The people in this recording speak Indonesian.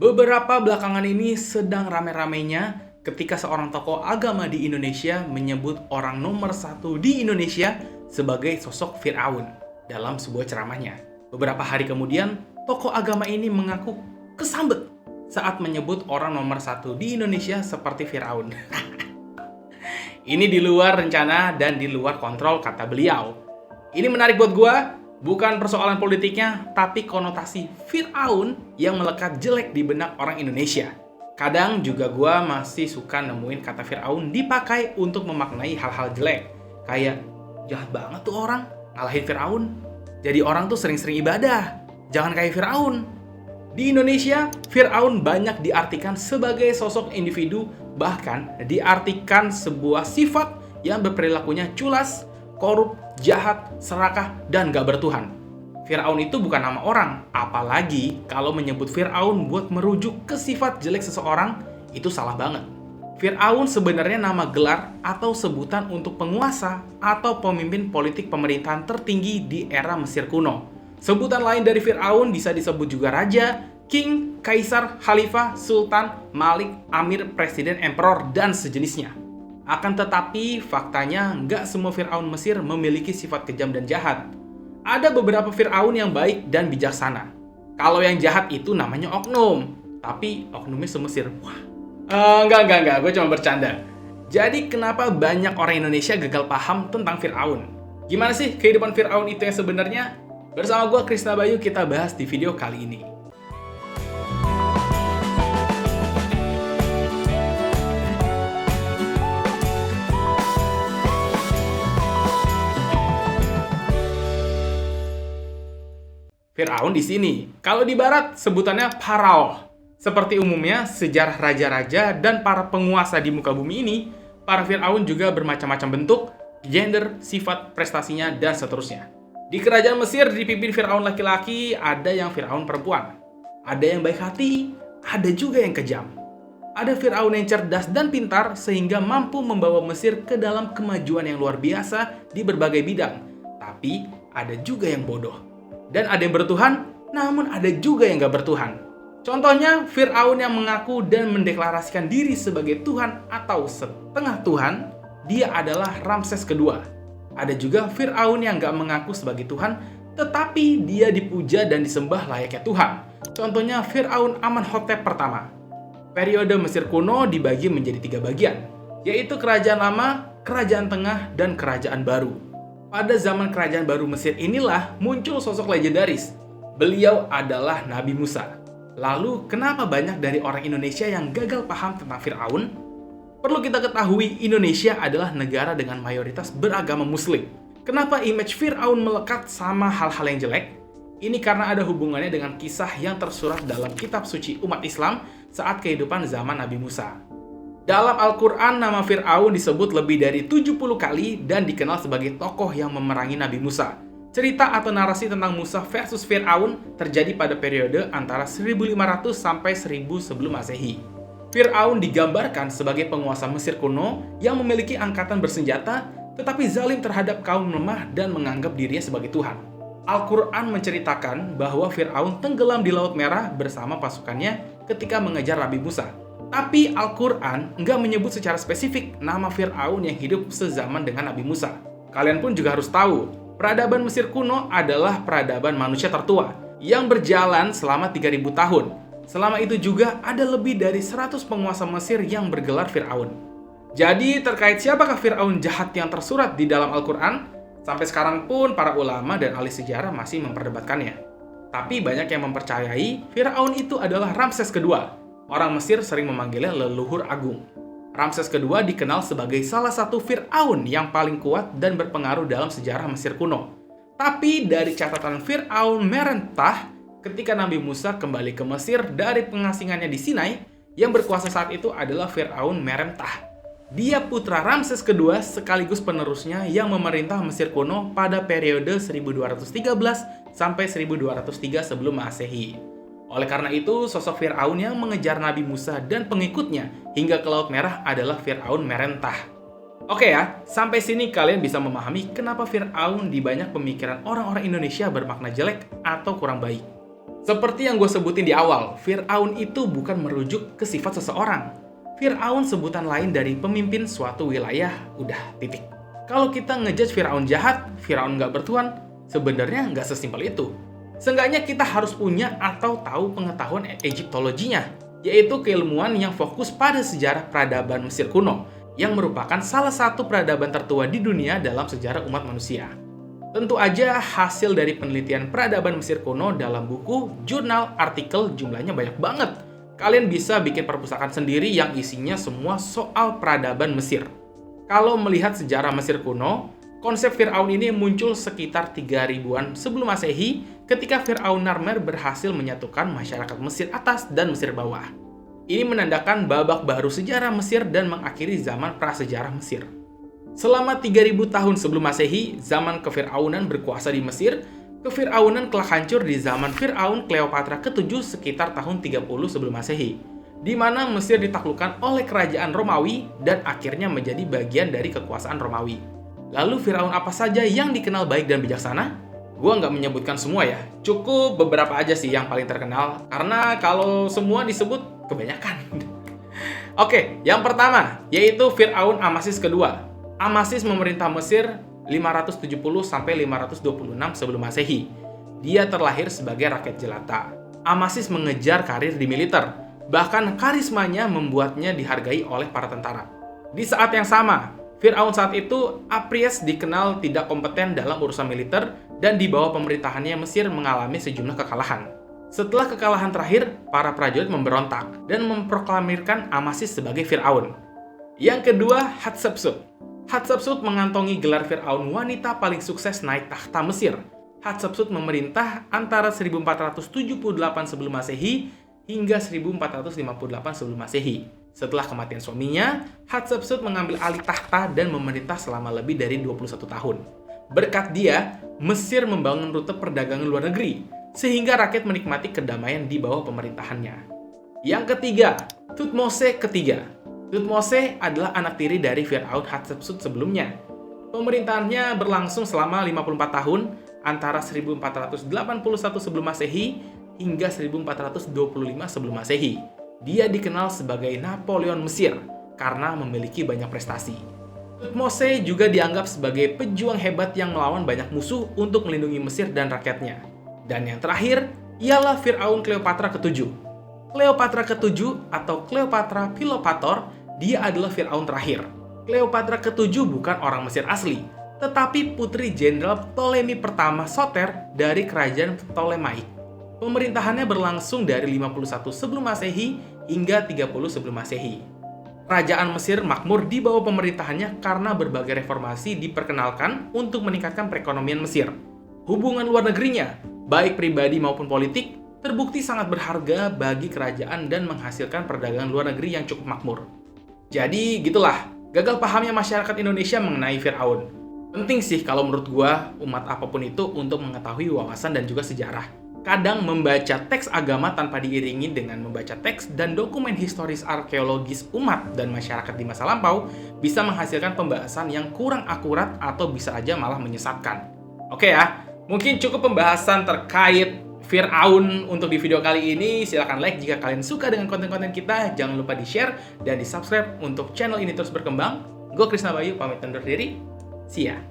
Beberapa belakangan ini sedang rame-ramenya ketika seorang tokoh agama di Indonesia menyebut orang nomor satu di Indonesia sebagai sosok Fir'aun dalam sebuah ceramahnya. Beberapa hari kemudian, tokoh agama ini mengaku kesambet saat menyebut orang nomor satu di Indonesia seperti Fir'aun. Ini di luar rencana dan di luar kontrol, kata beliau. Ini menarik buat gua. Bukan persoalan politiknya, tapi konotasi Fir'aun yang melekat jelek di benak orang Indonesia. Kadang juga gue masih suka nemuin kata Fir'aun dipakai untuk memaknai hal-hal jelek. Kayak, jahat banget tuh orang, ngalahin Fir'aun. Jadi orang tuh sering-sering ibadah, jangan kayak Fir'aun. Di Indonesia, Fir'aun banyak diartikan sebagai sosok individu, bahkan diartikan sebuah sifat yang berperilakunya culas, korup, jahat, serakah, dan gak bertuhan. Fir'aun itu bukan nama orang, apalagi kalau menyebut Fir'aun buat merujuk ke sifat jelek seseorang, itu salah banget. Fir'aun sebenarnya nama gelar atau sebutan untuk penguasa atau pemimpin politik pemerintahan tertinggi di era Mesir kuno. Sebutan lain dari Fir'aun bisa disebut juga raja, king, kaisar, khalifah, sultan, malik, amir, presiden, emperor, dan sejenisnya. Akan tetapi, faktanya nggak semua Fir'aun Mesir memiliki sifat kejam dan jahat. Ada beberapa Fir'aun yang baik dan bijaksana. Kalau yang jahat itu namanya oknum. Tapi oknumnya se-Mesir. Wah. Enggak. Gue cuma bercanda. Jadi kenapa banyak orang Indonesia gagal paham tentang Fir'aun? Gimana sih kehidupan Fir'aun itu yang sebenarnya? Bersama gue, Krisna Bayu, kita bahas di video kali ini. Fir'aun di sini. Kalau di barat sebutannya Pharaoh. Seperti umumnya sejarah raja-raja dan para penguasa di muka bumi ini, para Fir'aun juga bermacam-macam bentuk, gender, sifat, prestasinya, dan seterusnya. Di kerajaan Mesir dipimpin Fir'aun laki-laki, ada yang Fir'aun perempuan. Ada yang baik hati, ada juga yang kejam. Ada Fir'aun yang cerdas dan pintar sehingga mampu membawa Mesir ke dalam kemajuan yang luar biasa di berbagai bidang. Tapi ada juga yang bodoh. Dan ada yang bertuhan, namun ada juga yang gak bertuhan. Contohnya, Fir'aun yang mengaku dan mendeklarasikan diri sebagai Tuhan atau setengah Tuhan, dia adalah Ramses kedua. Ada juga Fir'aun yang gak mengaku sebagai Tuhan, tetapi dia dipuja dan disembah layaknya Tuhan. Contohnya Fir'aun Amenhotep pertama. Periode Mesir kuno dibagi menjadi 3 bagian, yaitu Kerajaan Lama, Kerajaan Tengah, dan Kerajaan Baru. Pada zaman Kerajaan Baru Mesir inilah muncul sosok legendaris. Beliau adalah Nabi Musa. Lalu, kenapa banyak dari orang Indonesia yang gagal paham tentang Fir'aun? Perlu kita ketahui, Indonesia adalah negara dengan mayoritas beragama Muslim. Kenapa image Fir'aun melekat sama hal-hal yang jelek? Ini karena ada hubungannya dengan kisah yang tersurat dalam kitab suci umat Islam saat kehidupan zaman Nabi Musa. Dalam Al-Quran, nama Fir'aun disebut lebih dari 70 kali dan dikenal sebagai tokoh yang memerangi Nabi Musa. Cerita atau narasi tentang Musa versus Fir'aun terjadi pada periode antara 1500 sampai 1000 sebelum Masehi. Fir'aun digambarkan sebagai penguasa Mesir kuno yang memiliki angkatan bersenjata, tetapi zalim terhadap kaum lemah dan menganggap dirinya sebagai Tuhan. Al-Quran menceritakan bahwa Fir'aun tenggelam di Laut Merah bersama pasukannya ketika mengejar Nabi Musa. Tapi Al-Quran nggak menyebut secara spesifik nama Fir'aun yang hidup sezaman dengan Nabi Musa. Kalian pun juga harus tahu, peradaban Mesir kuno adalah peradaban manusia tertua yang berjalan selama 3000 tahun. Selama itu juga ada lebih dari 100 penguasa Mesir yang bergelar Fir'aun. Jadi terkait siapakah Fir'aun jahat yang tersurat di dalam Al-Quran, sampai sekarang pun para ulama dan ahli sejarah masih memperdebatkannya. Tapi banyak yang mempercayai Fir'aun itu adalah Ramses kedua. Orang Mesir sering memanggilnya leluhur agung. Ramses kedua dikenal sebagai salah satu Fir'aun yang paling kuat dan berpengaruh dalam sejarah Mesir kuno. Tapi dari catatan Fir'aun Merenptah, ketika Nabi Musa kembali ke Mesir dari pengasingannya di Sinai, yang berkuasa saat itu adalah Fir'aun Merenptah. Dia putra Ramses kedua sekaligus penerusnya yang memerintah Mesir kuno pada periode 1213 sampai 1203 sebelum Masehi. Oleh karena itu, sosok Fir'aun yang mengejar Nabi Musa dan pengikutnya hingga ke Laut Merah adalah Fir'aun Merenptah. Oke ya, sampai sini kalian bisa memahami kenapa Fir'aun di banyak pemikiran orang-orang Indonesia bermakna jelek atau kurang baik. Seperti yang gue sebutin di awal, Fir'aun itu bukan merujuk ke sifat seseorang. Fir'aun sebutan lain dari pemimpin suatu wilayah, udah titik. Kalau kita ngejudge Fir'aun jahat, Fir'aun nggak bertuhan, sebenarnya nggak sesimpel itu. Seenggaknya kita harus punya atau tahu pengetahuan Egyptologinya, yaitu keilmuan yang fokus pada sejarah peradaban Mesir kuno, yang merupakan salah satu peradaban tertua di dunia dalam sejarah umat manusia. Tentu aja hasil dari penelitian peradaban Mesir kuno dalam buku, jurnal, artikel jumlahnya banyak banget. Kalian bisa bikin perpustakaan sendiri yang isinya semua soal peradaban Mesir. Kalau melihat sejarah Mesir kuno, konsep Fir'aun ini muncul sekitar 3000-an sebelum Masehi ketika Fir'aun Narmer berhasil menyatukan masyarakat Mesir atas dan Mesir bawah. Ini menandakan babak baru sejarah Mesir dan mengakhiri zaman prasejarah Mesir. Selama 3000 tahun sebelum Masehi, zaman kefir'aunan berkuasa di Mesir, kefir'aunan telah hancur di zaman Fir'aun Kleopatra ke-7 sekitar tahun 30 sebelum Masehi, di mana Mesir ditaklukkan oleh kerajaan Romawi dan akhirnya menjadi bagian dari kekuasaan Romawi. Lalu Fir'aun apa saja yang dikenal baik dan bijaksana? Gua nggak menyebutkan semua ya, cukup beberapa aja sih yang paling terkenal, karena kalau semua disebut kebanyakan. Oke, yang pertama, yaitu Fir'aun Amasis kedua. Amasis memerintah Mesir 570-526 sebelum Masehi. Dia terlahir sebagai rakyat jelata. Amasis mengejar karir di militer, bahkan karismanya membuatnya dihargai oleh para tentara. Di saat yang sama, Fir'aun saat itu, Apries, dikenal tidak kompeten dalam urusan militer dan di bawah pemerintahannya Mesir mengalami sejumlah kekalahan. Setelah kekalahan terakhir, para prajurit memberontak dan memproklamirkan Amasis sebagai Fir'aun. Yang kedua, Hatshepsut. Hatshepsut mengantongi gelar Fir'aun wanita paling sukses naik tahta Mesir. Hatshepsut memerintah antara 1478 sebelum Masehi hingga 1458 sebelum Masehi. Setelah kematian suaminya, Hatshepsut mengambil alih tahta dan memerintah selama lebih dari 21 tahun. Berkat dia, Mesir membangun rute perdagangan luar negeri, sehingga rakyat menikmati kedamaian di bawah pemerintahannya. Yang ketiga, Thutmose ketiga. Thutmose adalah anak tiri dari Fir'aun Hatshepsut sebelumnya. Pemerintahannya berlangsung selama 54 tahun, antara 1481 sebelum Masehi hingga 1425 sebelum Masehi. Dia dikenal sebagai Napoleon Mesir karena memiliki banyak prestasi. Thutmose juga dianggap sebagai pejuang hebat yang melawan banyak musuh untuk melindungi Mesir dan rakyatnya. Dan yang terakhir, ialah Fir'aun Kleopatra ke-7. Kleopatra ke-7 atau Kleopatra Philopator, dia adalah Fir'aun terakhir. Kleopatra ke-7 bukan orang Mesir asli, tetapi putri Jenderal Ptolemy pertama Soter dari kerajaan Ptolemaik. Pemerintahannya berlangsung dari 51 sebelum Masehi hingga 30 sebelum Masehi. Kerajaan Mesir makmur di bawah pemerintahannya karena berbagai reformasi diperkenalkan untuk meningkatkan perekonomian Mesir. Hubungan luar negerinya, baik pribadi maupun politik, terbukti sangat berharga bagi kerajaan dan menghasilkan perdagangan luar negeri yang cukup makmur. Jadi gitulah, gagal pahamnya masyarakat Indonesia mengenai Fir'aun. Penting sih kalau menurut gua, umat apapun itu untuk mengetahui wawasan dan juga sejarah. Kadang membaca teks agama tanpa diiringi dengan membaca teks dan dokumen historis arkeologis umat dan masyarakat di masa lampau bisa menghasilkan pembahasan yang kurang akurat atau bisa aja malah menyesatkan. Oke ya, mungkin cukup pembahasan terkait Fir'aun untuk di video kali ini. Silahkan like jika kalian suka dengan konten-konten kita. Jangan lupa di-share dan di-subscribe untuk channel ini terus berkembang. Gue Krisna Bayu, pamit undur diri. See ya.